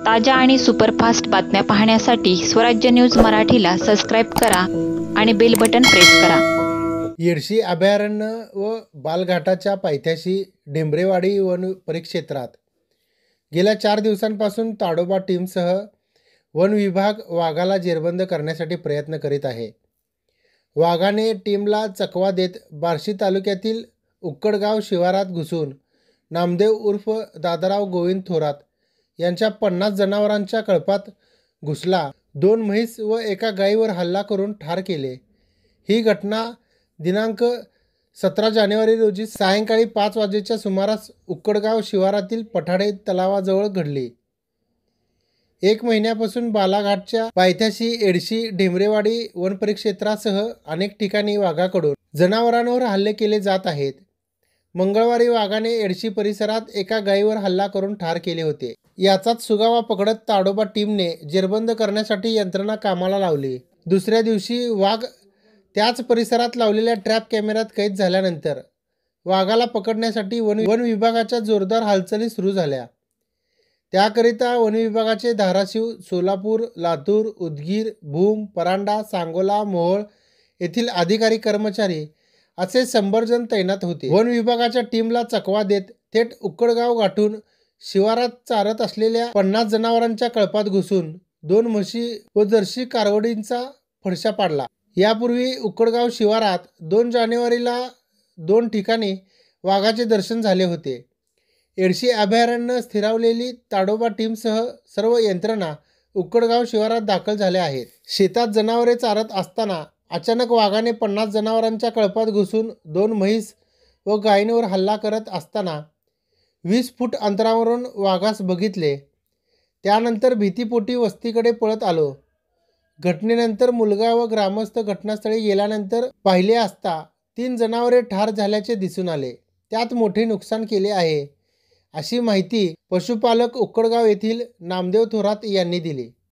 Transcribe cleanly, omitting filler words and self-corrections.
ताज्या आणि सुपरफास्ट बातम्या पाहण्यासाठी स्वराज्य न्यूज मराठीला सबस्क्राईब करा आणि बेल बटन प्रेस करा। येडशी अभयारण्य व बालघाटाच्या पायथ्याशी डेंबरेवाडी वन परिक्षेत्रात गेल्या 4 दिवसांपासून ताडोबा टीमसह वन विभाग वाघाला जेरबंद करण्यासाठी प्रयत्न करीत आहे। वाघाने टीमला चकवा देत बार्शी तालुक्यातील उक्कडगाव शिवारात घुसून नामदेव उर्फ दादाराव गोविंद थोरात यांच्या 50 जनावरांच्या कळपात घुसला, 2 म्हैस व एका गायीवर हल्ला करून ठार केले। ही घटना दिनांक 17 जानेवारी रोजी सायंकाळी 5 वाजेच्या सुमारास उक्कडगाव शिवारातील पठाडे तलावाजवळ घडली। 1 महिन्यापासून बालाघाटच्या पायथ्याशी येडशी डेंबरेवाडी वन परिक्षेत्रासह अनेक ठिकाणी वाघाकडून जनावरांवर हल्ले केले जात आहेत। मंगळवारी वाघाने येडशी परिसरात एका गायीवर हल्ला करून ठार केले होते। याचाच सुगावा पकडत ताडोबा टीमने जेरबंद करण्यासाठी यंत्रणा कामाला लावली। दुसऱ्या दिवशी वाघ त्याच परिसरात लावलेल्या ट्रॅप कॅमेऱ्यात कैद झाल्यानंतर वाघाला पकडण्यासाठी वन विभागाच्या जोरदार हालचाली सुरू झाल्या। त्याकरिता वन विभागाचे धाराशिव, सोलापूर, लातूर, उदगीर, भूम, परांडा, सांगोला, मोहोळ येथील अधिकारी कर्मचारी असे 100 जण तैनात होते। वन विभागाच्या टीमला चकवा देत थेट उक्कडगाव गाठून शिवारात चारत असलेल्या 50 जनावरांच्या कळपात घुसून 2 म्हशी व जर्सी कारवडींचा फडशा पाडला। यापूर्वी उक्कडगाव शिवारात 2 जानेवारीला 2 ठिकाणी वाघाचे दर्शन झाले होते। येडशी अभयारण्य स्थिरावलेली ताडोबा टीमसह सर्व यंत्रणा उक्कडगाव शिवारात दाखल झाल्या आहेत। शेतात जनावरे चारत असताना अचानक वाघाने 50 जनावरांच्या कळपात घुसून 2 म्हैस व गायींवर हल्ला करत असताना 20 फूट अंतरावरून वाघास बघितले। त्यानंतर भीतीपोटी वस्तीकडे पळत आलो। घटनेनंतर मुलगा व ग्रामस्थ घटनास्थळी गेल्यानंतर पाहिले असता 3 जनावरे ठार झाल्याचे दिसून आले। त्यात मोठे नुकसान केले आहे, अशी माहिती पशुपालक उक्कडगाव येथील नामदेव थोरात यांनी दिली।